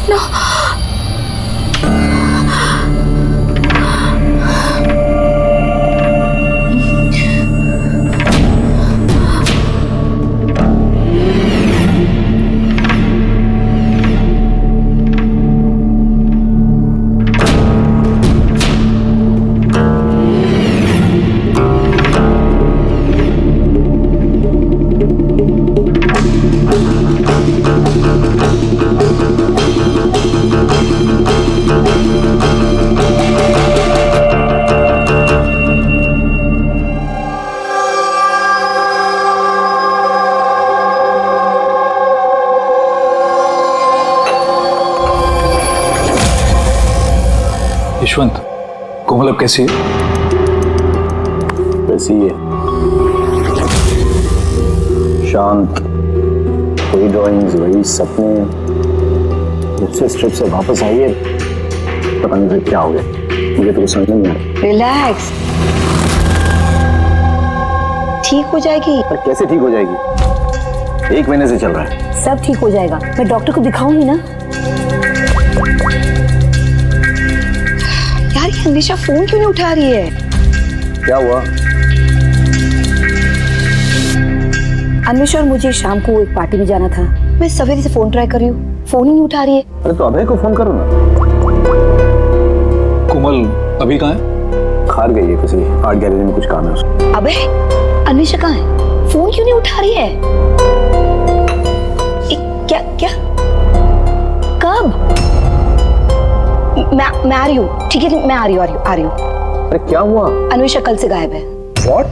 No. Yashwant, कोमल अब कैसी है? कैसी है? शांत, वही ड्राइंग्स, वही सपने। जब से ट्रिप से वापस आई है पता नहीं फिर क्या हो गया, मुझे तो समझ नहीं आया। रिलैक्स, ठीक हो जाएगी। पर कैसे ठीक हो जाएगी? 1 महीने से चल रहा है। सब ठीक हो जाएगा, मैं डॉक्टर को दिखाऊंगी ना। यार ये हमेशा फोन क्यों नहीं उठा रही है? क्या हुआ? अन्वेषा और मुझे शाम को एक पार्टी में जाना था। मैं सवेरे से फोन ट्राई कर रही हूँ, फोन ही नहीं उठा रही है। अरे तो अभय को फोन करो ना। कोमल अभी कहाँ है? खार गई है, किसी आर्ट गैलरी में कुछ काम है उसको। अबे अन्वेषा कहाँ है? फोन क्यों नहीं उठा रही है? क्या क्या कब? मैं आ रही हूँ, ठीक है मैं आ रही हूँ। अरे क्या हुआ? अन्वेषा कल से गायब है। What?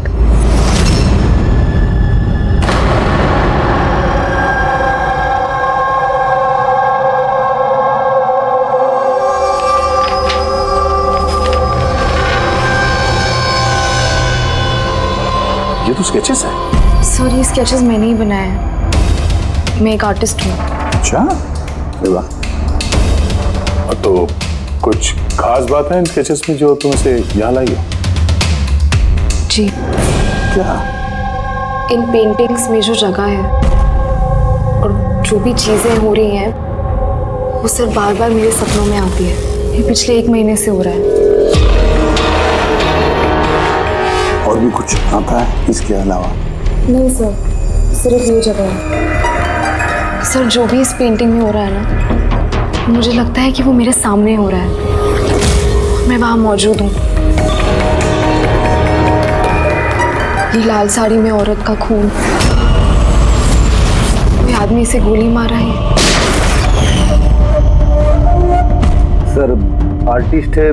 ये तो स्केचेस है। सर ये स्केचेस मैंने ही बनाए हैं, मैं एक आर्टिस्ट हूँ। अच्छा, अरे वाह। तो कुछ खास बात है इन स्केचेस में जो तुम इसे यहाँ लाई हो? जी, क्या? इन पेंटिंग्स में जो जगह है और जो भी चीजें हो रही हैं वो सर बार बार मेरे सपनों में आती है। ये पिछले 1 महीने से हो रहा है। और भी कुछ आता है इसके अलावा? नहीं सर, सिर्फ ये जगह है। सर जो भी इस पेंटिंग में हो रहा है ना, मुझे लगता है कि वो मेरे सामने हो रहा है, मैं वहां मौजूद हूँ। ये लाल साड़ी में औरत का खून, कोई आदमी इसे गोली मार रहा है। सर आर्टिस्ट है,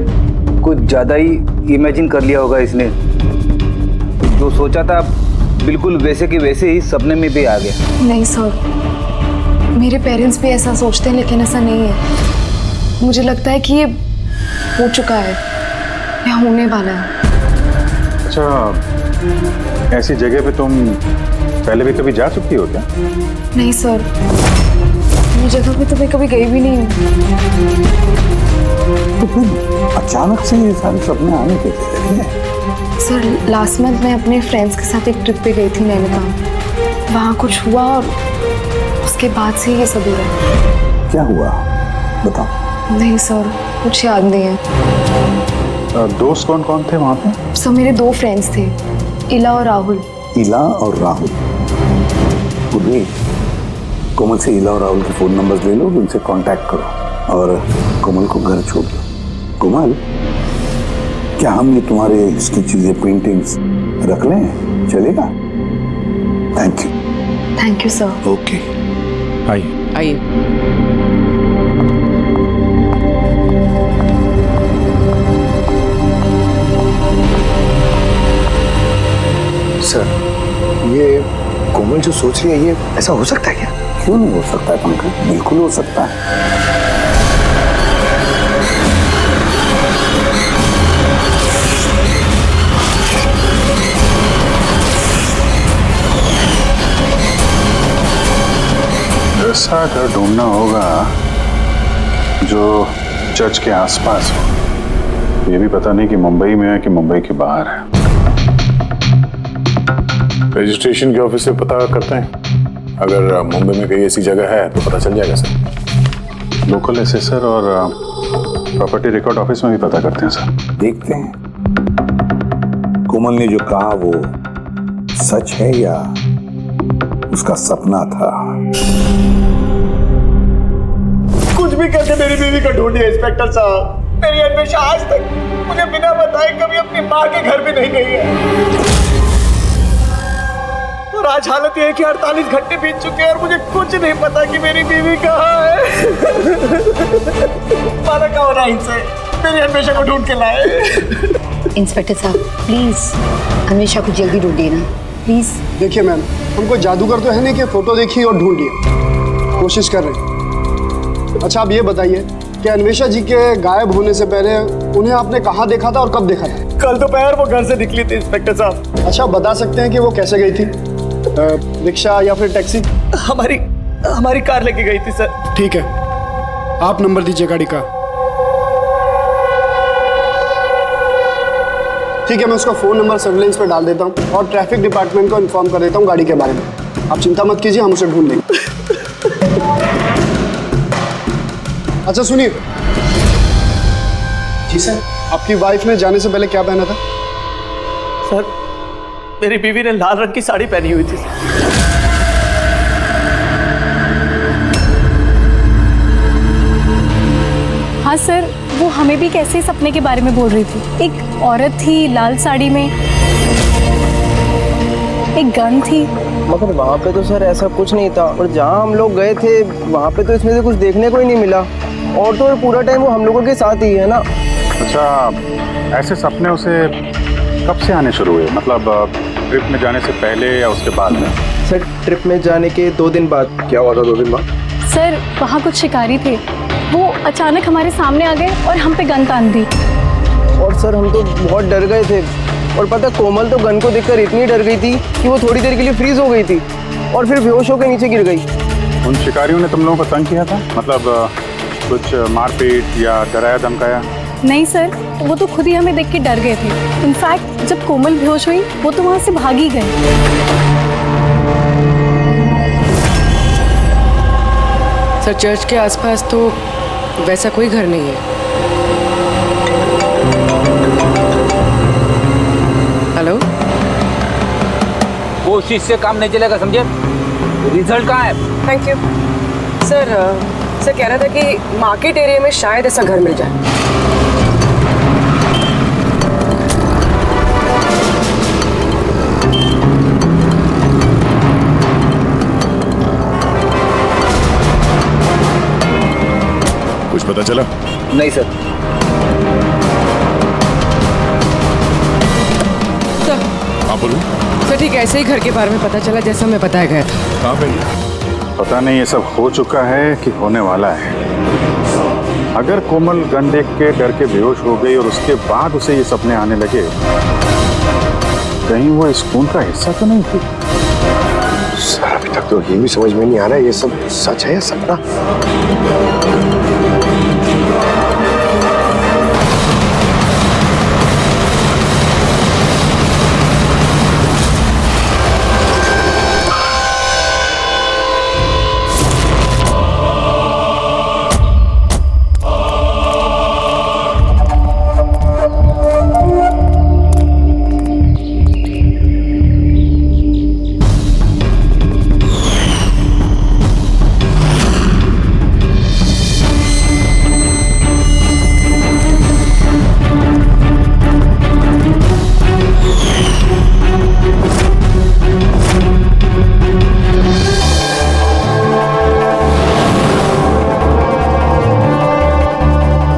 कुछ ज्यादा ही इमेजिन कर लिया होगा इसने। जो सोचा था बिल्कुल वैसे के वैसे ही सपने में भी आ गया। नहीं सर, मेरे पेरेंट्स भी ऐसा सोचते हैं लेकिन ऐसा नहीं है। मुझे लगता है कि ये हो चुका है या होने वाला है। अच्छा, ऐसी जगह पे तुम पहले भी कभी जा चुकी हो क्या? नहीं सर, ये जगह पे तो मैं कभी गई भी नहीं हूँ। तो फिर अचानक से ये सारे सपने आने कैसे लगे? सर लास्ट मंथ मैं अपने फ्रेंड्स के साथ एक ट्रिप पे गई थी नैनीताल। वहाँ कुछ हुआ और उसके बाद से ये सब हो रहा है। क्या हुआ बताओ। नहीं सर, कुछ याद नहीं है। दोस्त कौन कौन थे वहाँ पे? सर मेरे 2 फ्रेंड्स थे, इला और राहुल। इला और राहुल? उदय, कोमल से इला और राहुल के फोन नंबर्स ले लो, उनसे कांटेक्ट करो और कोमल को घर छोड़ दो। कोमल, क्या हम ये तुम्हारे इसकी चीजें पेंटिंग्स रख लें? चलेगा? Thank you. Thank you sir. Okay, आइए। आइए। सर ये कोमल जो सोच रही है ये ऐसा हो सकता है क्या? क्यों नहीं हो सकता है पंकज, बिल्कुल हो सकता है। ऐसा घर ढूंढना होगा जो चर्च के आसपास हो। ये भी पता नहीं कि मुंबई में है कि मुंबई के बाहर है। रजिस्ट्रेशन के ऑफिस से पता करते हैं, अगर मुंबई में कहीं ऐसी जगह है तो पता चल जाएगा सर। लोकल एसेसर और प्रॉपर्टी रिकॉर्ड ऑफिस में भी पता करते हैं सर। देखते हैं कोमल ने जो कहा वो सच है या उसका सपना था। कुछ भी करके मेरी बीवी को ढूंढिए इंस्पेक्टर साहब। मेरी अन्वेषा आज तक मुझे बिना बताए कभी अपनी माँ के घर भी नहीं गई है। और आज हालत ये है कि 48 घंटे बीत चुके हैं और मुझे कुछ नहीं पता कि मेरी बीवी कहाँ है। माना का होना इनसे मेरी अन्वेषा को ढूंढ के लाए। इंस्पेक्टर साहब प्लीज अन्वेषा को जल्दी ढूंढिए ना प्लीज। देखिए मैम, हमको जादूगर तो है नहीं कि फोटो देखिए और ढूंढ लिया, कोशिश कर रहे हैं। अच्छा आप ये बताइए कि अन्वेषा जी के गायब होने से पहले उन्हें आपने कहाँ देखा था और कब देखा था? कल दोपहर वो घर से निकली थी इंस्पेक्टर साहब। अच्छा आप बता सकते हैं कि वो कैसे गई थी, रिक्शा या फिर टैक्सी? हमारी कार लेके गई थी सर। ठीक है, आप नंबर दीजिए गाड़ी का। ठीक है, मैं उसका फ़ोन नंबर सर्विलेंस पे डाल देता हूँ और ट्रैफिक डिपार्टमेंट को इन्फॉर्म कर देता हूँ गाड़ी के बारे में। आप चिंता मत कीजिए, हम उसे ढूंढ लेंगे। अच्छा सुनिए। जी सर। आपकी वाइफ ने जाने से पहले क्या पहना था? सर मेरी बीवी ने लाल रंग की साड़ी पहनी हुई थी। हाँ सर, वो हमें भी कैसे सपने के बारे में बोल रही थी। एक औरत थी लाल साड़ी में, एक गन थी। मगर वहाँ पे तो सर ऐसा कुछ नहीं था, और जहाँ हम लोग गए थे वहाँ पे तो इसमें से कुछ देखने को ही नहीं मिला। और तो पूरा टाइम वो हम लोगों के साथ ही है ना। अच्छा, ऐसे सपने उसे कब से आने शुरू हुए? मतलब ट्रिप में जाने से पहले या उसके बाद में? सर ट्रिप में जाने के 2 दिन बाद। क्या हुआ था 2 दिन बाद? सर वहाँ कुछ शिकारी थे, वो अचानक हमारे सामने आ गए और हम पे गन तान दी। और सर हम तो बहुत डर गए थे, और पता कोमल तो गन को देखकर इतनी डर गई थी कि वो थोड़ी देर के लिए फ्रीज हो गई थी और फिर बेहोश होकर नीचे गिर गई। उन शिकारियों ने तुम लोगों को तंग किया था? मतलब कुछ मारपीट या डराया धमकाया? नहीं सर, वो तो खुद ही हमें देख के डर गए थे। इनफैक्ट जब कोमल बेहोश हुई वो तो वहाँ से भाग ही गए। सर चर्च के आसपास तो वैसा कोई घर नहीं है। हेलो, कोशिश से काम नहीं चलेगा, समझे? रिजल्ट कहाँ है? Thank you sir. सर कह रहा था कि मार्केट एरिया में शायद ऐसा घर मिल जाए। कुछ पता चला? नहीं सर। हाँ बोलो। सर ठीक ऐसे ही घर के बारे में पता चला जैसा हमें बताया गया था। कहाँ पे? पता नहीं ये सब हो चुका है कि होने वाला है। अगर कोमल गन देख के डर के बेहोश हो गई और उसके बाद उसे ये सपने आने लगे, कहीं वो इस खून का हिस्सा तो नहीं थी? सर अभी तक तो ये भी समझ में नहीं आ रहा है ये सब सच है या सपना।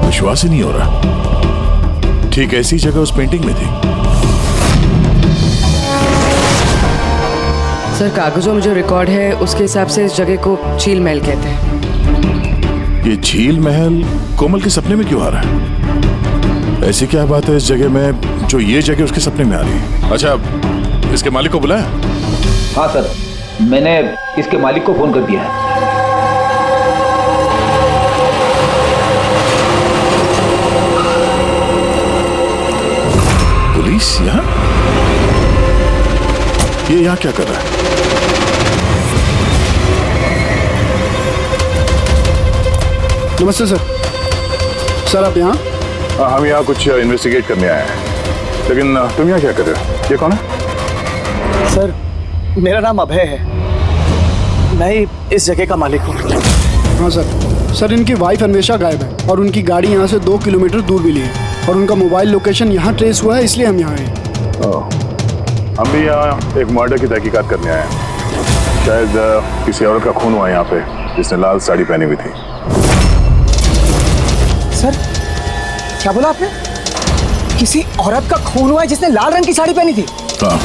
विश्वास ही नहीं हो रहा। ठीक ऐसी जगह उस पेंटिंग में थी। सर कागजों में जो रिकॉर्ड है उसके हिसाब से इस जगह को झील महल कहते हैं। ये झील महल कोमल के सपने में क्यों आ रहा है? ऐसी क्या बात है इस जगह में जो ये जगह उसके सपने में आ रही है? अच्छा, इसके मालिक को बुलाया? हाँ सर, मैंने इसके मालिक को फोन कर दिया है। पुलिस यहाँ? ये यहाँ क्या कर रहा है? नमस्ते सर। सर आप यहाँ? हम यहाँ कुछ इन्वेस्टिगेट करने आए हैं, लेकिन तुम यहाँ क्या कर रहे हो? ये कौन है? सर मेरा नाम अभय है, मैं ही इस जगह का मालिक हूँ। हाँ सर। सर इनकी वाइफ अन्वेषा गायब है और उनकी गाड़ी यहाँ से 2 किलोमीटर दूर मिली है और उनका मोबाइल लोकेशन यहाँ ट्रेस हुआ है, इसलिए हम यहाँ आए। हम भी यहाँ एक मर्डर की तहकीकात करने आए हैं। शायद किसी औरत का खून हुआ यहाँ पे जिसने लाल साड़ी पहनी हुई थी। सर क्या बोला आपने? किसी औरत का खून हुआ है जिसने लाल रंग की साड़ी पहनी थी? हाँ।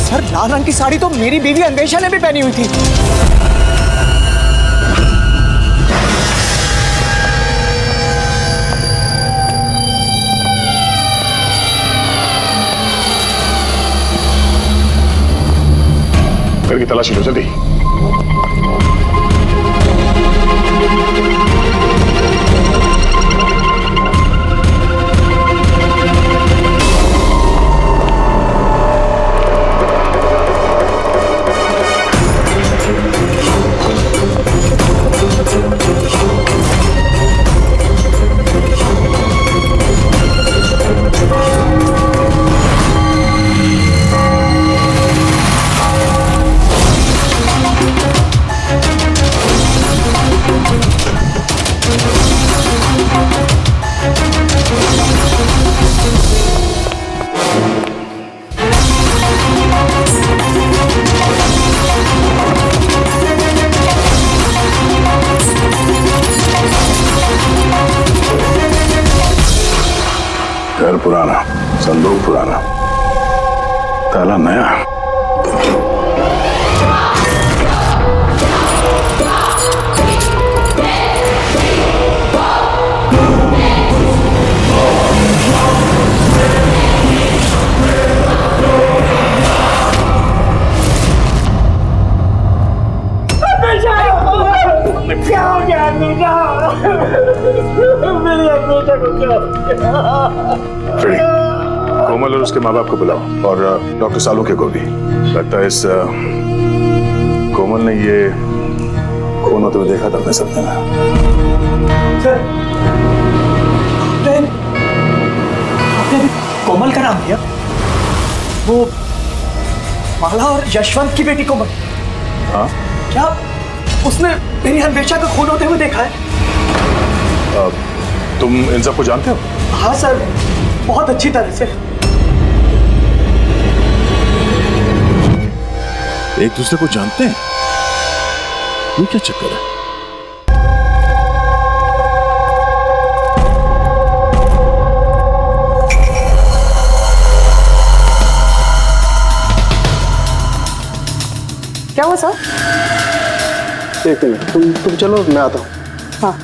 सर लाल रंग की साड़ी तो मेरी बीवी अन्वेषा ने भी पहनी हुई थी। घर की तलाशी लो जल्दी। घर पुराना, संदूक पुराना, ताला नया। क्या हो गया अन्वेषा? मेरी अन्वेषा को क्या हो गया? फ्रेडी, कोमल और उसके माँ बाप को बुलाओ और डॉक्टर सालुके को भी। लगता है इस कोमल ने ये खून होते हुए देखा था अपने सपने में। सर आपने अभी कोमल का नाम लिया? वो माला और यशवंत की बेटी कोमल? हाँ। क्या उसने मेरी अन्वेषा का खून होते हुए देखा है? तुम इन सबको जानते हो? हाँ सर, बहुत अच्छी तरह से। एक दूसरे को जानते हैं? ये क्या चक्कर है? क्या हुआ सर? एक मिनट, तुम चलो, मैं आता हूँ। हाँ।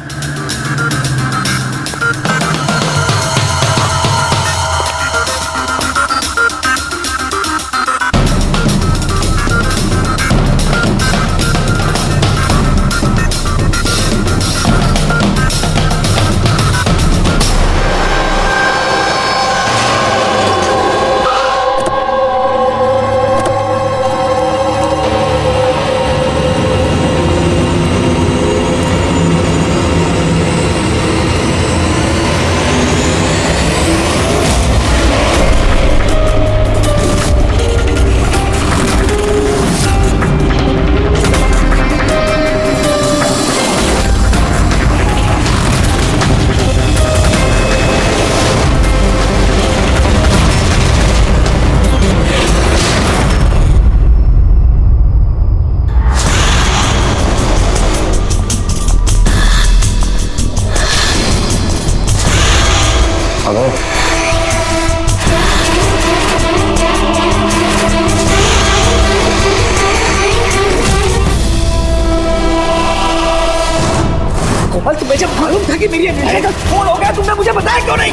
कोमल तुम्हें जब मालूम था कि मेरी अन्वेषा का खून हो गया, तुमने मुझे बताया क्यों नहीं?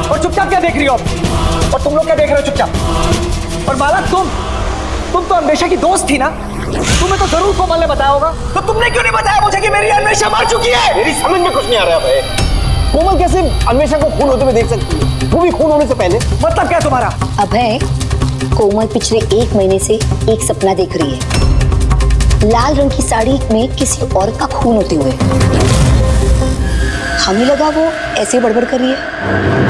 और चुपचाप क्या देख रही हो? और तुम लोग क्या देख रहे हो चुपचाप? और माला तुम तो अन्वेषा की दोस्त थी ना? तुम्हें तो जरूर कोमल ने बताया होगा, तो तुमने क्यों नहीं बताया मुझे कि मेरी अन्वेषा मर चुकी है? मेरी समझ में कुछ नहीं आ रहा है। कोमल कैसे अन्वेषा को खून होते हुए देख सकती है, वो भी खून होने से पहले? मतलब क्या तुम्हारा? अभय, कोमल पिछले 1 महीने से एक सपना देख रही है। लाल रंग की साड़ी में किसी औरत का खून होते हुए। हमें लगा वो ऐसे बड़बड़ कर रही है।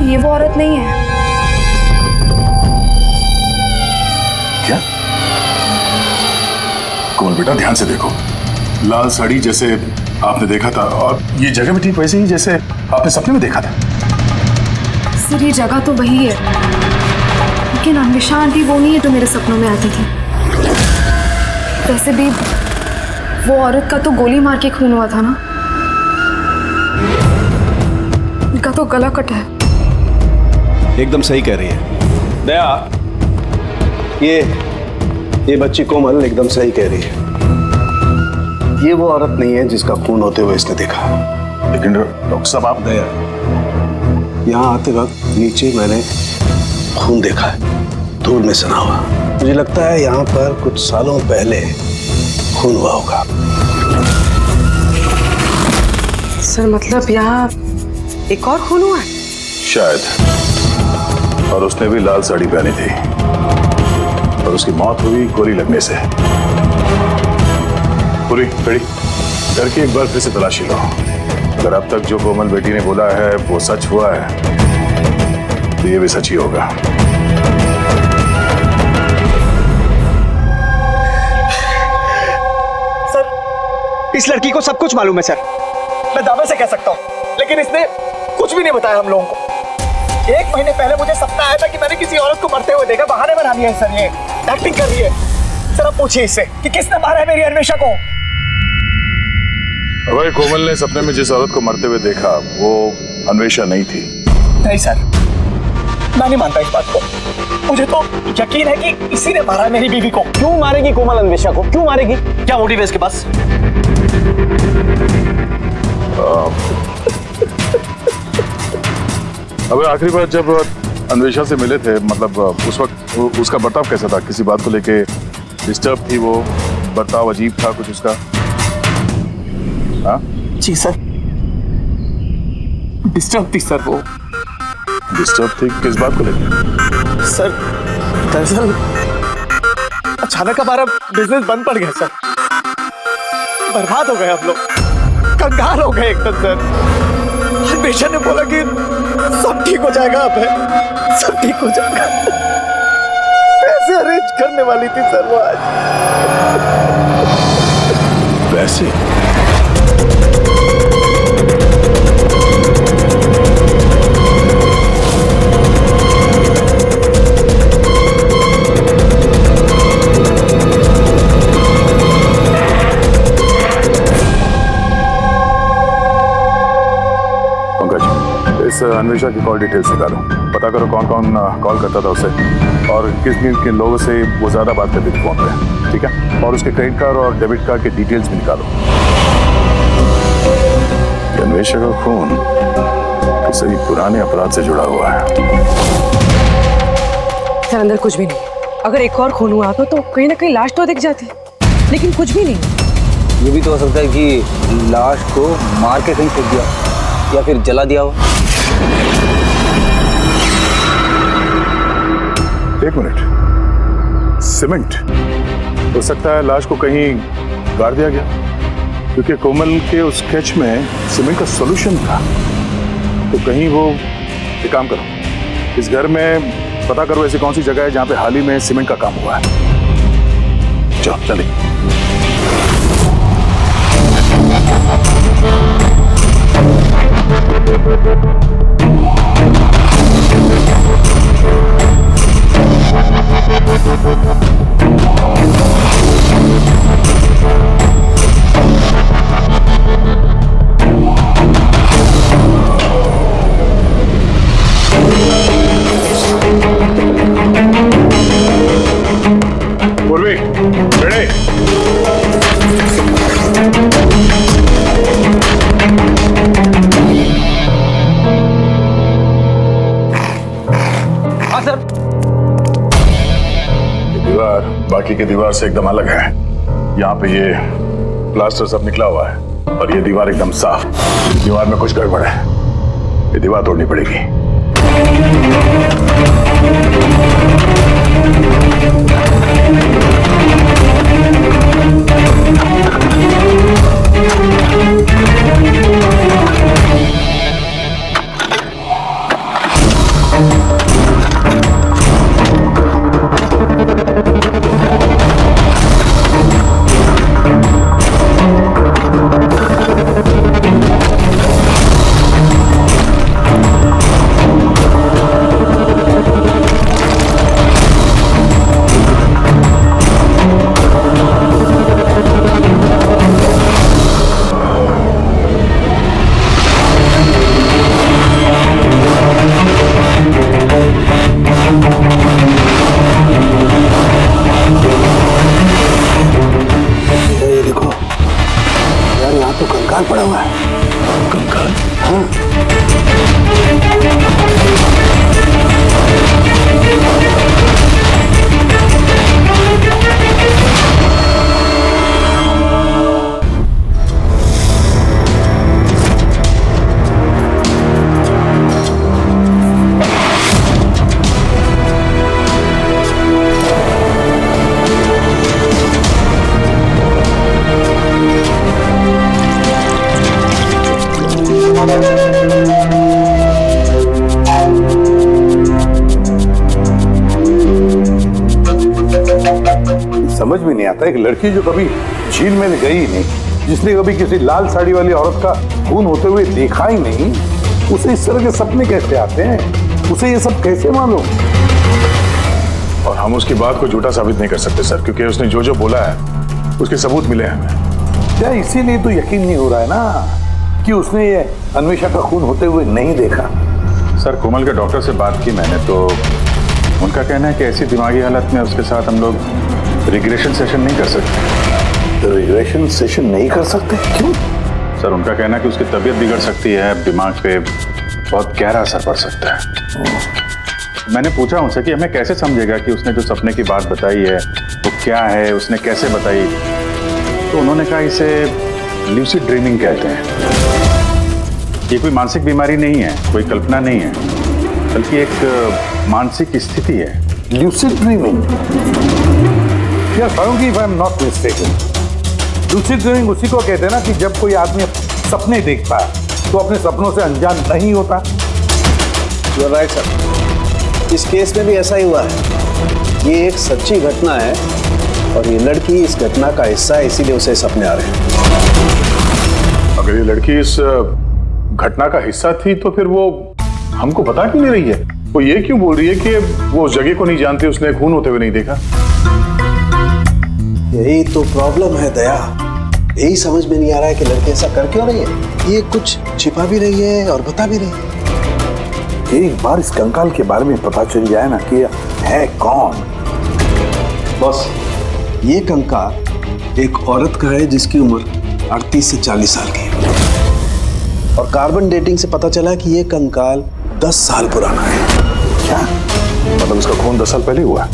ये वो औरत नहीं है। क्या? कोमल बेटा ध्यान से देखो, लाल साड़ी जैसे आपने देखा था और ये जगह भी ठीक वैसे ही जैसे आपने सपने में देखा था। सर ये जगह तो वही है, लेकिन अन्वेषा आंटी वो नहीं है जो मेरे सपनों में आती थी। वैसे भी वो औरत का तो गोली मार के खून हुआ था ना, उनका तो गला कटा है। एकदम सही कह रही है दया, ये बच्ची कोमल एकदम सही कह रही है। ये वो औरत नहीं है जिसका खून होते हुए इसने देखा। लेकिन डॉक्टर साहब आप दया, यहाँ आते वक्त नीचे मैंने खून देखा है, धूल में सना हुआ। मुझे लगता है यहाँ पर कुछ सालों पहले खून हुआ होगा। सर मतलब यहाँ एक और खून हुआ है? शायद, और उसने भी लाल साड़ी पहनी थी और उसकी मौत हुई गोली लगने से। पूरी खड़ी करके एक बार फिर से तलाशी लो। अगर अब तक जो कोमल बेटी ने बोला है वो सच हुआ है तो ये भी सच ही होगा। सर इस लड़की को सब कुछ मालूम है सर, मैं दावे से कह सकता हूँ, लेकिन इसने कुछ भी नहीं बताया हम लोगों को। 1 महीने पहले मुझे सपना आया था कि मैंने किसी औरत को मरते हुए देखा। बहाने बना दिया है सर, ये एक्टिंग कर रही है। सर अब पूछिए इससे कि किसने मारा है मेरी अन्वेषा को। अगर कोमल ने सपने में जिस औरत को मरते हुए देखा वो अन्वेषा नहीं थी। नहीं सर, मैं नहीं मानता इस बात को। मुझे तो यकीन है कि इसी ने मारा है मेरी बीवी को। क्यों मारेगी कोमल अन्वेषा को? क्यों मारेगी? क्या मोटिव है इसके पास? अबे आखिरी बार जब अन्वेषा से मिले थे, मतलब उस वक्त उसका बर्ताव कैसा था? किसी बात को लेके डिस्टर्ब थी वो? बर्ताव अजीब था कुछ उसका? हाँ जी सर, डिस्टर्ब थी सर वो। डिस्टर्ब थी किस बात को लेके? सर दरअसल अचानक हमारा बिजनेस बंद पड़ गया सर, बर्बाद हो गए हम लोग, कंगाल हो गए एकदम सर। अन्वेषा ने बोला कि सब ठीक हो जाएगा, अब है सब ठीक हो जाएगा। पैसे अरेंज करने वाली थी सर वो आज। पैसे? अन्वेषा की कॉल डिटेल्स निकालो, पता करो कौन कौन कॉल करता था उसे और किस किन लोगों से वो ज्यादा बात करती थी फोन पे, ठीक है? और उसके क्रेडिट कार्ड और डेबिट कार्ड के डिटेल्स भी निकालो। अन्वेषा का खून किसी पुराने अपराध से जुड़ा हुआ है। सर अंदर कुछ भी नहीं। अगर एक और खून हुआ तो कहीं ना कहीं लाश तो दिख जाती, लेकिन कुछ भी नहीं। ये भी तो हो सकता है कि लाश को मार के कहीं फेंक दिया या फिर जला दिया हो। एक मिनट, सीमेंट? हो सकता है लाश को कहीं गाड़ दिया गया, क्योंकि कोमल के उस स्केच में सीमेंट का सॉल्यूशन था। तो कहीं वो एक काम करो, इस घर में पता करो ऐसी कौन सी जगह है जहां पे हाल ही में सीमेंट का काम हुआ है। चलो चलिए। पूर्वी, रेडी? बाकी की दीवार से एकदम अलग है। यहाँ पे ये प्लास्टर सब निकला हुआ है और ये दीवार एकदम साफ। दीवार में कुछ गड़बड़ है, ये दीवार तोड़नी पड़ेगी। पड़ा हुआ है। कंकाल? हाँ। समझ में नहीं आता, एक लड़की जो कभी झील में गई ही नहीं, जिसने कभी किसी लाल साड़ी वाली औरत का खून होते हुए देखा ही नहीं, उसे इस तरह के सपने कैसे आते हैं? उसे ये सब कैसे मालूम? और हम उसकी बात को झूठा साबित नहीं कर सकते सर, क्योंकि उसने जो जो बोला है उसके सबूत मिले हैं हमें। क्या इसीलिए तो यकीन नहीं हो रहा है ना कि उसने ये अन्वेषा का खून होते हुए नहीं देखा? सर, कोमल के डॉक्टर से बात की मैंने, तो उनका कहना है कि ऐसी दिमागी हालत में उसके साथ हम लोग रिग्रेशन सेशन नहीं कर सकते। रिग्रेशन सेशन नहीं कर सकते? क्यों? सर, उनका कहना है कि उसकी तबीयत बिगड़ सकती है, दिमाग पे बहुत गहरा असर पड़ सकता है। मैंने पूछा उनसे कि हमें कैसे समझेगा कि उसने जो सपने की बात बताई है वो क्या है, उसने कैसे बताई, तो उन्होंने कहा इसे ल्यूसिड ड्रीमिंग कहते हैं। ये कोई मानसिक बीमारी नहीं है, कोई कल्पना नहीं है, बल्कि एक मानसिक स्थिति है। Lucid dreaming? Yes, if I'm not mistaken. Lucid dreaming उसी को कहते हैं ना कि जब कोई आदमी सपने देखता है तो अपने सपनों से अनजान नहीं होता। यू आर राइट सर, इस केस में भी ऐसा ही हुआ है। ये एक सच्ची घटना है और ये लड़की इस घटना का हिस्सा है, इसीलिए उसे सपने आ रहे हैं। अगर ये लड़की इस घटना का हिस्सा थी तो फिर वो हमको बता क्यों नहीं रही है? वो ये क्यों बोल रही है कि वो उस जगह को नहीं जानती, उसने खून होते हुए नहीं देखा? यही तो प्रॉब्लम है दया, यही समझ में नहीं आ रहा है कि लड़की ऐसा कर क्यों रही है। ये कुछ छिपा भी रही है और बता भी रही है। एक बार इस कंकाल के बारे में पता चल जाए ना कि है कौन। बॉस, ये कंकाल एक औरत का है जिसकी उम्र 38 से 40 साल की है और कार्बन डेटिंग से पता चला कि ये कंकाल 10 साल पुराना है। क्या मतलब उसका खून 10 साल पहले हुआ?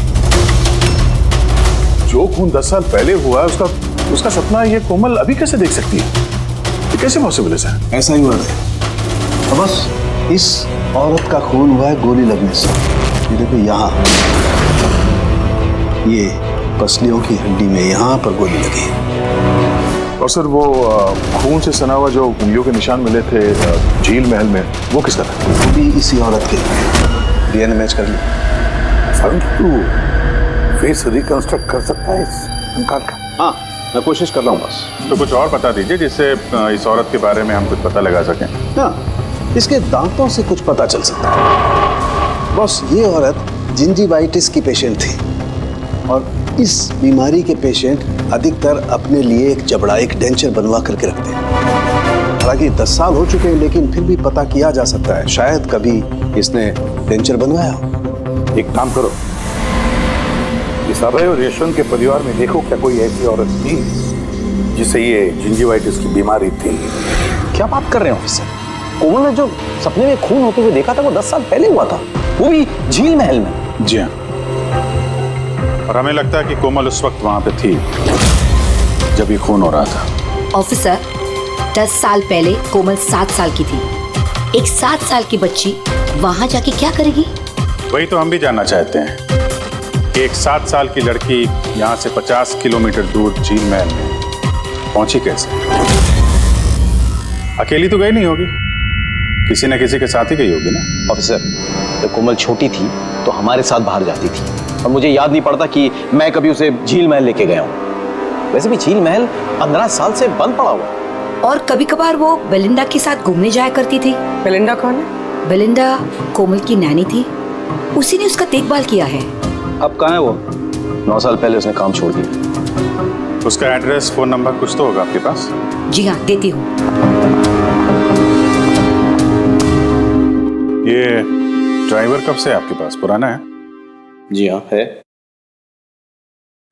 जो खून 10 साल पहले हुआ उसका सपना ये कोमल अभी कैसे देख सकती है? ये कैसे पॉसिबल है सर? ऐसा ही हुआ है। तो बस इस औरत का खून हुआ है गोली लगने से। ये देखो यहाँ, ये पसलियों की हड्डी में यहाँ पर गोली लगी है। और सर वो खून से सना हुआ जो उंगलियों के निशान मिले थे झील महल में, वो किसका था? वो भी इसी औरत के। डीएनए मैच कर लिया। तू फेस रिकंस्ट्रक्ट कर सकता है इस कंकाल का? हाँ, मैं कोशिश कर रहा हूँ बस। तो कुछ और बता दीजिए जिससे इस औरत के बारे में हम कुछ पता लगा सकें। हाँ, इसके दांतों से कुछ पता चल सकता है। बस ये औरत जिंजीवाइटिस की पेशेंट थी और इस बीमारी के पेशेंट अधिकतर अपने लिए एक जबड़ा, एक डेंचर बनवा करके रखते हैं। हालांकि 10 साल हो चुके हैं लेकिन फिर भी पता किया जा सकता है, शायद कभी इसने डेंचर बनवाया हो। एक काम करो, इस अभय और यशवंत के परिवार में देखो क्या कोई ऐसी औरत थी जिसे ये जिंजीवाइटिस की बीमारी थी। क्या बात कर रहे हैं ऑफिसर? कोमल ने जो सपने में खून होते हुए देखा था वो 10 साल पहले हुआ था, वो भी झील महल में। जी हाँ, और हमें लगता है कि कोमल उस वक्त वहां पे थी जब ये खून हो रहा था। ऑफिसर, 10 साल पहले कोमल 7 साल की थी। एक 7 साल की बच्ची वहां जाके क्या करेगी? वही तो हम भी जानना चाहते हैं कि एक 7 साल की लड़की यहाँ से 50 किलोमीटर दूर झील महल में पहुंची कैसे? अकेली तो गई नहीं होगी, किसी न किसी के साथ ही गई होगी ना। ऑफिसर, जब कोमल छोटी थी तो हमारे साथ बाहर जाती थी और मुझे याद नहीं पड़ता कि मैं कभी उसे झील महल लेके गया हूँ। वैसे भी झील महल 15 साल से बंद पड़ा हुआ। और कभी कभार वो बेलिंडा के साथ घूमने जाया करती थी। बेलिंडा कौन है? बेलिंडा कोमल की नैनी थी, उसी ने उसका देखभाल किया है। अब कहाँ है वो? 9 साल पहले उसने काम छोड़ दिया। उसका एड्रेस, फोन नंबर कुछ तो होगा आपके पास? जी हाँ, देती हूँ। ये ड्राइवर कब से आपके पास? पुराना है? जी हाँ, है।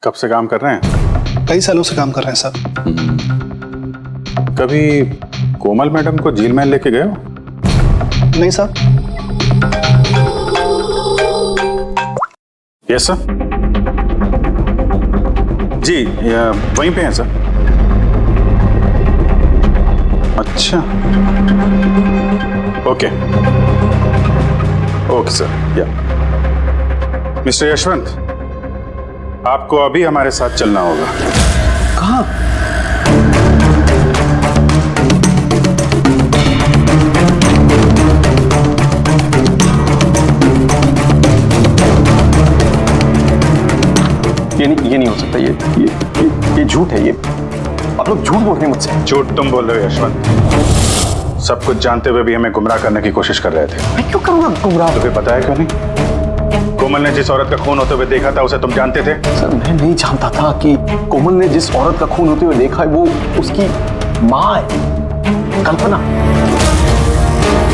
कब से काम कर रहे हैं? कई सालों से काम कर रहे हैं सर। कभी कोमल मैडम को झील महल लेके गए हो? नहीं सर। Yes sir. जी, वहीं पे हैं सर। अच्छा, ओके ओके सर। या मिस्टर यशवंत, आपको अभी हमारे साथ चलना होगा। कहाँ? ये नहीं हो सकता। ये झूठ है। ये आप लोग झूठ बोल रहे हैं मुझसे। झूठ तुम बोल रहे हो यशवंत। सब कुछ जानते हुए भी हमें गुमराह करने की कोशिश कर रहे थे। मैं क्यों करूंगा गुमराह? तुम्हें पता है क्यों नहीं? कोमल ने जिस औरत का खून होते हुए देखा था उसे तुम जानते थे? सर, मैं नहीं जानता था कि कोमल ने जिस औरत का खून होते हुए देखा है वो उसकी माँ है, कल्पना।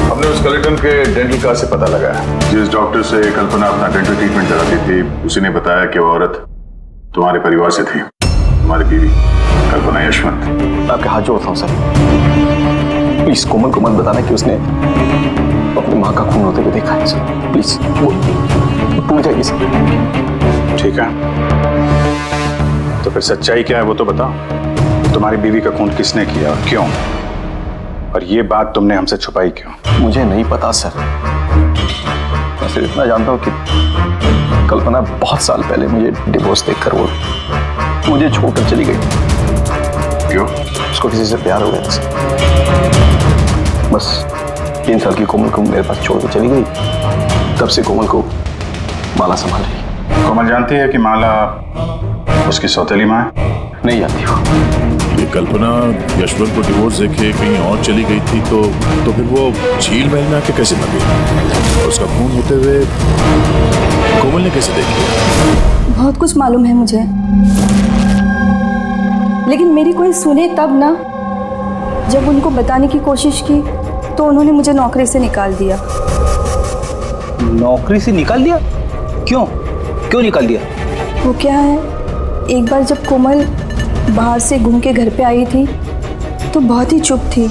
हमने उस कलेक्टर के डेंटल कार्ड से पता लगाया। जिस डॉक्टर से कल्पना अपना डेंटल ट्रीटमेंट कराती थी उसी ने बताया कि वो औरत तुम्हारे परिवार से थी, तुम्हारी बीवी कल्पना यशवंत। मैं आपके हाथ जोड़ता हूँ सर, प्लीज कोमल को मत बताना कि उसने अपनी माँ का खून होते हुए देखा है सर। प्लीज, वो टूट जाएगी सर। ठीक है, तो फिर सच्चाई क्या है वो तो बताओ। तुम्हारी बीवी का खून किसने किया और क्यों? और ये बात तुमने हमसे छुपाई क्यों? मुझे नहीं पता सर। मैं सिर्फ इतना जानता हूँ कि कल्पना बहुत साल पहले मुझे डिवोर्स देकर वो मुझे छोड़कर चली गई। क्यों? उसको किसी से प्यार हो गया था सर। बस 3 साल की कोमल को मेरे पास छोड़ के चली गई। तब से कोमल को माला संभाल रही है। कोमल जानती है कि माला उसकी सौतेली माँ है? नहीं जानती वो। ये कल्पना यशवंत को डिवोर्स देके कहीं और चली गई थी तो फिर वो झील महल में आके कैसे मर गई? उसका खून होते हुए कोमल ने कैसे देख लिया? बहुत कुछ मालूम है मुझे, लेकिन मेरी कोई सुने तब ना। जब उनको बताने की कोशिश की तो उन्होंने मुझे नौकरी से निकाल दिया। नौकरी से निकाल दिया? क्यों? क्यों निकाल दिया? वो क्या है, एक बार जब कोमल बाहर से घूम के घर पे आई थी तो बहुत ही चुप थी।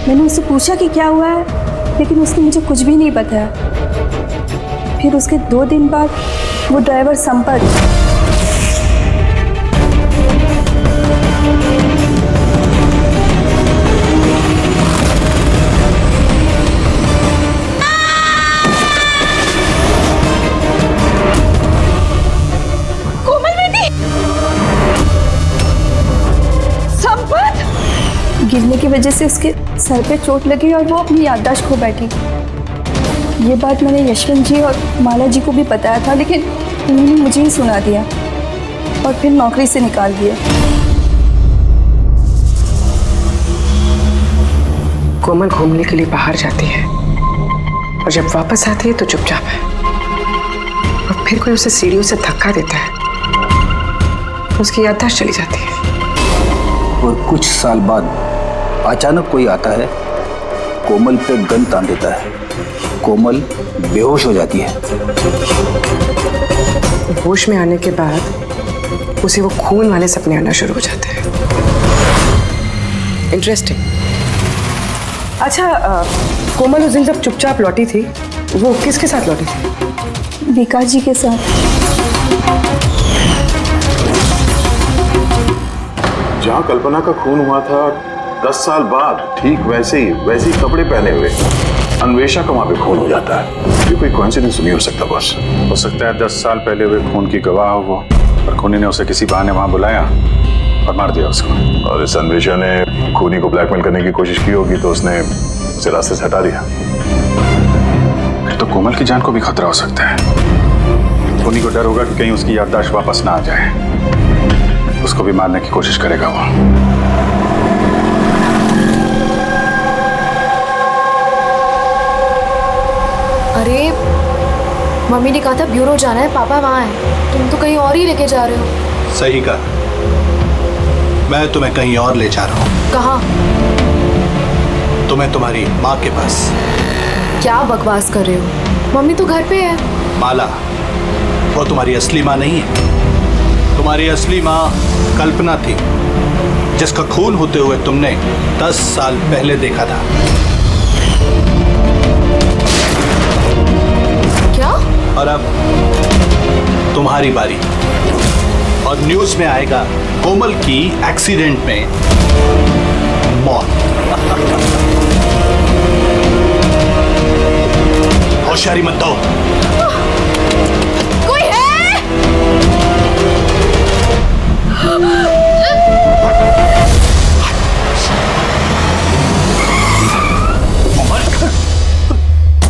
मैंने उससे पूछा कि क्या हुआ है, लेकिन उसने मुझे कुछ भी नहीं बताया। फिर उसके 2 दिन बाद वो ड्राइवर संपत गिरने की वजह से उसके सर पे चोट लगी और वो अपनी याददाश्त खो बैठी। ये बात मैंने यशवंत जी और माला जी को भी बताया था, लेकिन उन्होंने मुझे ही सुना दिया और फिर नौकरी से निकाल दिया। कोमल घूमने के लिए बाहर जाती है और जब वापस आती है तो चुपचाप है, और फिर कोई उसे सीढ़ियों से धक्का देता है तो उसकी याददाश्त चली जाती है। और कुछ साल बाद अचानक कोई आता है, कोमल पे गन तान देता है, कोमल बेहोश हो जाती है। होश में आने के बाद उसे वो खून वाले सपने आना शुरू हो जाते हैं। इंटरेस्टिंग। अच्छा, कोमल उस दिन जब चुपचाप लौटी थी वो किसके साथ लौटी थी? विकास जी के साथ। जहाँ कल्पना का खून हुआ था 10 साल बाद ठीक वैसे ही कपड़े पहने हुए अन्वेषा का वहां पे खून हो जाता है। ये कोई कोइंसिडेंस नहीं हो सकता बॉस। हो सकता है 10 साल पहले हुए खून की गवाह हो वो, और खूनी ने उसे किसी बहाने वहां बुलाया और मार दिया उसको। और इस अन्वेषा ने खूनी को ब्लैकमेल करने की कोशिश की होगी तो उसने उसे रास्ते से हटा दिया। फिर तो कोमल की जान को भी खतरा हो सकता है। खूनी को डर होगा कि कहीं उसकी याददाश्त वापस ना आ जाए, उसको भी मारने की कोशिश करेगा वो। अरे मम्मी ने कहा था ब्यूरो जाना है, पापा वहाँ है, तुम तो कहीं और ही लेके जा रहे हो। सही कहा, मैं तुम्हें कहीं और ले जा रहा हूँ। कहाँ? तुम्हें तुम्हारी माँ के पास। क्या बकवास कर रहे हो? मम्मी तो घर पे है। माला, वो तुम्हारी असली माँ नहीं है। तुम्हारी असली माँ कल्पना थी, जिसका खून होते हुए तुमने 10 साल पहले देखा था। क्या? और अब तुम्हारी बारी, और न्यूज में आएगा कोमल की एक्सीडेंट में मौत। होशियारी मत दो। कोई है?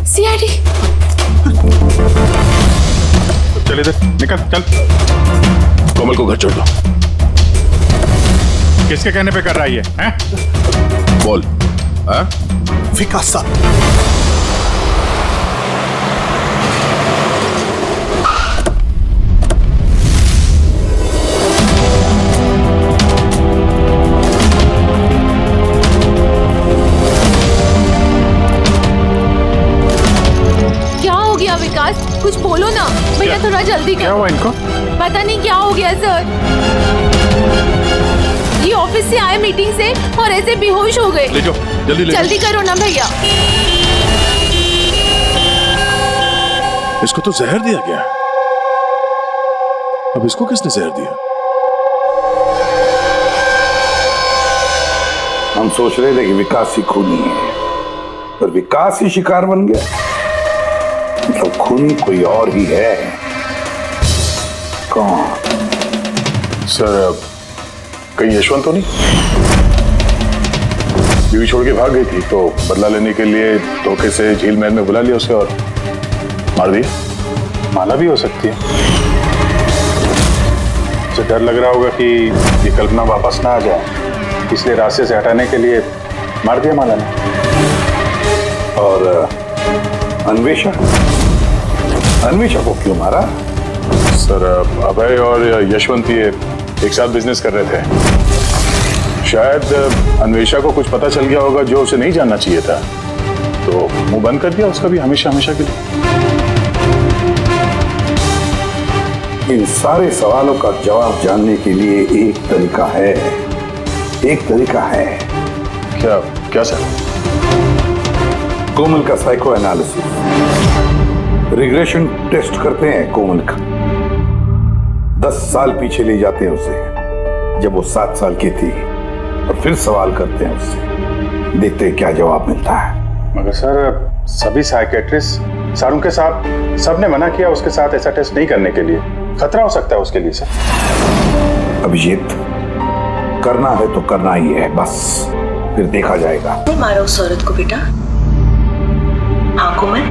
सीआईडी। चल इधर निकल, चल। कोमल को घर छोड़ दो। किसके कहने पे कर रहा है ये? हैं? बोल। हाँ? विकास साहब, क्या हो गया विकास? कुछ बोलो ना भैया, थोड़ा जल्दी क्या करो। हुआ इनको? पता नहीं क्या हो गया सर। ये ऑफिस से आए मीटिंग से और ऐसे बेहोश हो गए। ले जाओ, जल्दी ले जाओ। जल्दी करो ना भैया। इसको तो जहर दिया गया। अब इसको किसने जहर दिया? हम सोच रहे थे कि विकास ही खूनी है, पर विकास ही शिकार बन गया। मतलब खूनी कोई और ही है। कौन? सर, कहीं यशवंत तो नहीं? बीवी छोड़ के भाग गई थी तो बदला लेने के लिए धोखे से झील महल में बुला लिया उसे और मार दिया। माला भी हो सकती है। उसे डर लग रहा होगा कि ये कल्पना वापस ना आ जाए, इसलिए रास्ते से हटाने के लिए मार दिया माला ने। और अन्वेषा को क्यों मारा? सर, अभय और यशवंत ये एक साथ बिजनेस कर रहे थे। शायद अन्वेषा को कुछ पता चल गया होगा जो उसे नहीं जानना चाहिए था, तो मुंह बंद कर दिया उसका भी हमेशा हमेशा के लिए। इन सारे सवालों का जवाब जानने के लिए एक तरीका है। क्या क्या सर? कोमल का साइको एनालिसिस, रिग्रेशन टेस्ट करते हैं कोमल का। 10 साल पीछे ले जाते हैं उसे, जब वो 7 साल की थी, और फिर सवाल करते हैं उससे, देखते हैं क्या जवाब मिलता है। मगर सर, सभी साइकेट्रिस्ट सर उनके साथ सबने मना किया उसके साथ ऐसा टेस्ट नहीं करने के लिए। खतरा हो सकता है उसके लिए सर। अभिजीत, करना है तो करना ही है, बस फिर देखा जाएगा। नहीं मारा उस औरत को बेटा, आंखों में।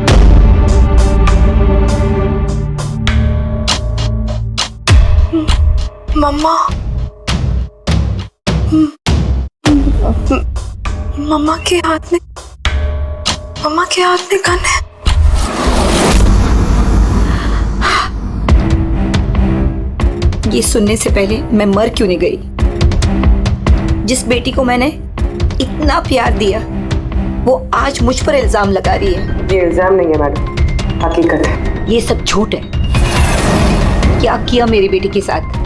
मम्मा, मम्मा के हाथ में गन है। ये सुनने से पहले मैं मर क्यों नहीं गई? जिस बेटी को मैंने इतना प्यार दिया, वो आज मुझ पर इल्जाम लगा रही है। ये इल्जाम नहीं है मैडम, हकीकत है। ये सब झूठ है। क्या किया मेरी बेटी के साथ?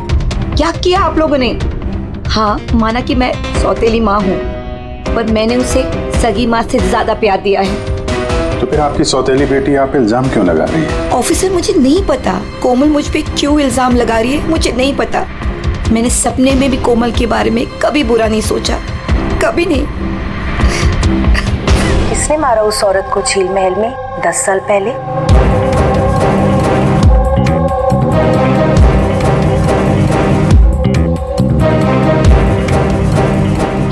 क्या किया आप लोगों ने? हाँ, माना कि मैं सौतेली माँ हूँ, पर मैंने उसे सगी माँ से ज्यादा प्यार दिया है। तो फिर आपकी सौतेली बेटी आप इल्जाम क्यों लगा रही है? ऑफिसर, मुझे नहीं पता कोमल मुझ पे क्यों इल्जाम लगा रही है, मुझे नहीं पता। मैंने सपने में भी कोमल के बारे में कभी बुरा नहीं सोचा, कभी नहीं। किसने मारा उस औरत को झील महल में 10 साल पहले?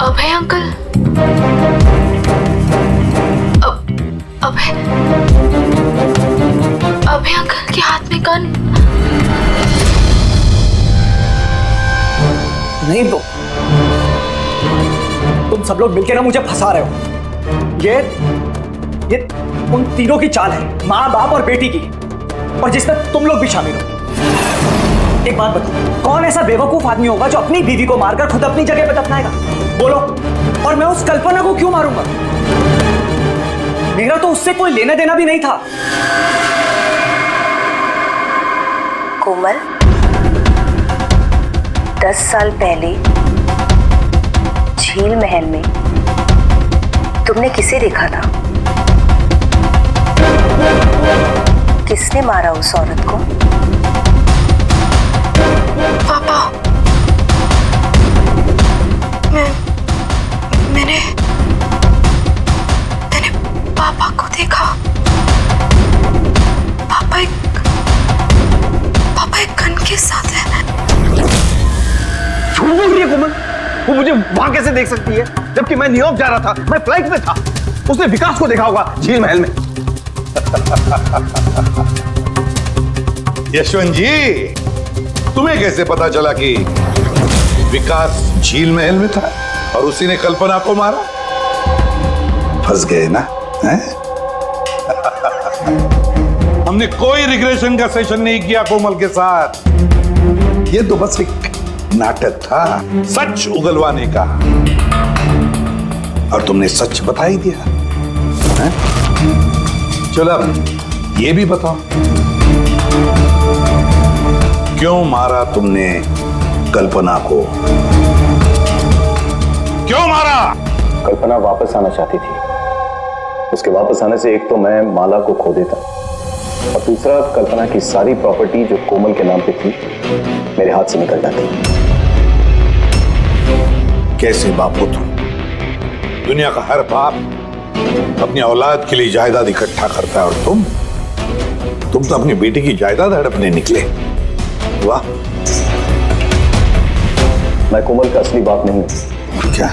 अभय अंकल। अभय अंकल के हाथ में गन। नहीं तो तुम सब लोग मिलकर ना मुझे फंसा रहे हो। ये उन तीनों की चाल है, माँ बाप और बेटी की, और जिसमें तुम लोग भी शामिल हो। एक बात बताओ, कौन ऐसा बेवकूफ आदमी होगा जो अपनी बीवी को मारकर खुद अपनी जगह पर दफनाएगा? बोलो। और मैं उस कल्पना को क्यों मारूंगा? मेरा तो उससे कोई लेना देना भी नहीं था। कोमल, 10 साल पहले झील महल में तुमने किसे देखा था? किसने मारा उस औरत को? पापा। मैंने पापा को देखा। पापा एक गन के साथ है। झूठ बोल रही है कोमल। वो मुझे वहां कैसे देख सकती है जबकि मैं न्यूयॉर्क जा रहा था, मैं फ्लाइट में था। उसने विकास को देखा होगा झील महल में। यशवंत जी, तुम्हें कैसे पता चला कि विकास झील महल में था और उसी ने कल्पना को मारा? फंस गए ना? हैं? हमने कोई रिग्रेशन का सेशन नहीं किया कोमल के साथ। ये तो बस एक नाटक था, सच उगलवाने का, और तुमने सच बता ही दिया। हैं? चलो अब ये भी बताओ, क्यों मारा तुमने कल्पना को? क्यों मारा? कल्पना वापस आना चाहती थी। उसके वापस आने से एक तो मैं माला को खो देता, और दूसरा कल्पना की सारी प्रॉपर्टी जो कोमल के नाम पे थी मेरे हाथ से निकल जाती। कैसे बाप हो तुम? दुनिया का हर बाप अपनी औलाद के लिए जायदाद इकट्ठा करता है, और तुम तो अपनी बेटी की जायदाद हड़पने निकले। वाह। मैं कोमल का असली बाप नहीं हूं। क्या?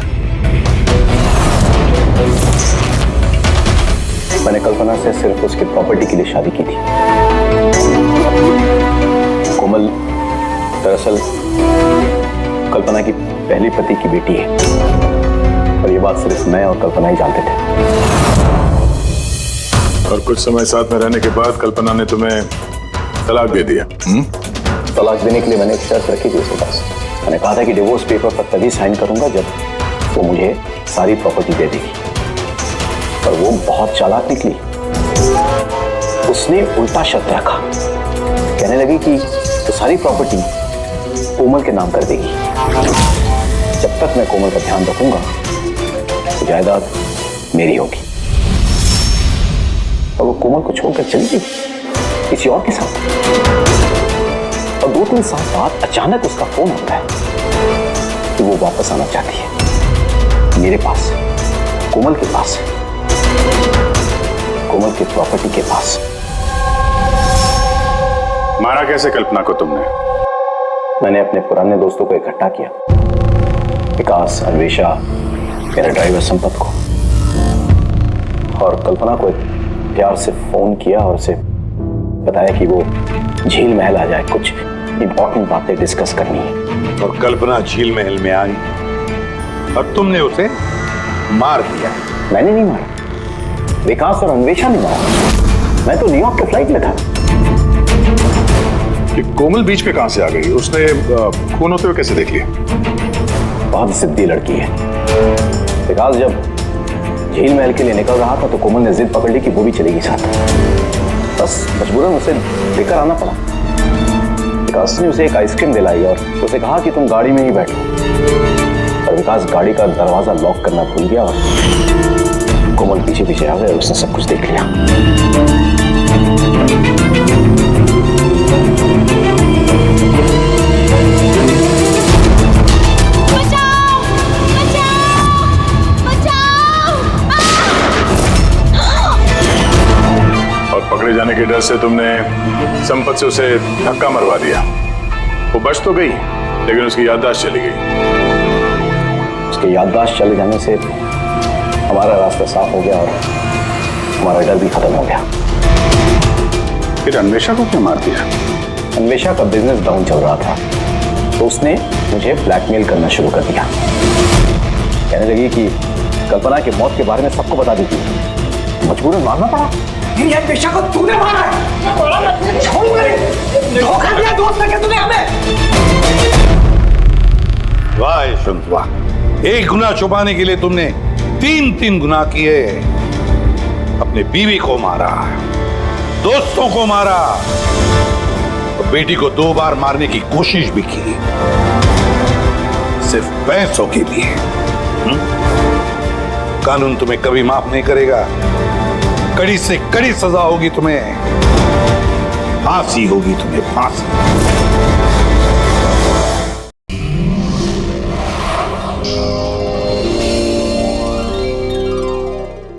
मैंने कल्पना से सिर्फ उसकी प्रॉपर्टी के लिए शादी की थी। कोमल दरअसल कल्पना की पहली पति की बेटी है, और ये बात सिर्फ मैं और कल्पना ही जानते थे। और कुछ समय साथ में रहने के बाद कल्पना ने तुम्हें तलाक दे दिया? तलाक देने के लिए मैंने एक शर्त रखी थी उसके पास। मैंने कहा था कि डिवोर्स पेपर पर तभी साइन करूंगा जब वो मुझे सारी प्रॉपर्टी दे देगी। पर वो बहुत चालाक निकली। उसने उल्टा शर्त रखा, कहने लगी कि तो सारी प्रॉपर्टी कोमल के नाम कर देगी। जब तक मैं कोमल का ध्यान रखूंगा तो जायदाद मेरी होगी। और वो कोमल को छोड़कर चली गई किसी और के साथ। और 2-3 साल बाद अचानक उसका फोन आता है कि वो वापस आना चाहती है मेरे पास, कोमल के पास, कोमल की प्रॉपर्टी के पास। मारा कैसे कल्पना को तुमने? मैंने अपने पुराने दोस्तों को इकट्ठा किया, विकास, अन्वेषा, मेरा ड्राइवर संपत को, और कल्पना को प्यार से फोन किया और उसे बताया कि वो झील महल आ जाए, कुछ इंपॉर्टेंट बातें डिस्कस करनी है। और कल्पना झील महल में आई और तुमने उसे मार दिया? मैंने नहीं मारा, विकास और अन्वेषा ने मारा। मैं तो न्यूयॉर्क के फ्लाइट में था। कि कोमल बीच में कहां से आ गई? उसने खून होते हुए कैसे देख लिया? बहुत जिद्दी लड़की है। विकास जब झील महल के लिए निकल रहा था तो कोमल ने जिद पकड़ ली कि वो भी चलेगी साथ। बस मजबूरन उसे लेकर आना पड़ा। विकास ने उसे एक आइसक्रीम दिलाई और उसे कहा कि तुम गाड़ी में ही बैठो। और विकास गाड़ी का दरवाजा लॉक करना भूल गया और कोमल पीछे पीछे आ गए और उसने सब कुछ देख लिया। पकड़े जाने के डर से तुमने संपत से उसे धक्का मरवा दिया। वो बच तो गई लेकिन उसकी याददाश्त चली गई। उसके याददाश्त चले जाने से हमारा रास्ता साफ हो गया और हमारा डर भी खत्म हो गया। फिर अन्वेषा को क्यों मार दिया? अन्वेषा का बिजनेस डाउन चल रहा था तो उसने मुझे ब्लैकमेल करना शुरू कर दिया। कहने लगी कि कल्पना की मौत के बारे में सबको बता देती। मजबूरन मारना पड़ा। ये अन्वेषा को तूने मारा है। छोड़ूंगा नहीं। धोखा दिया दोस्त ने क्या तूने हमें? वाह यशवंत वाह, एक गुनाह छुपाने के लिए तुमने 3 गुनाह किए। अपने बीवी को मारा, दोस्तों को मारा और बेटी को 2 बार मारने की कोशिश भी की, सिर्फ पैसों के लिए। कानून तुम्हें कभी माफ नहीं करेगा। कड़ी से कड़ी सजा होगी तुम्हें, फांसी होगी तुम्हें, फांसी।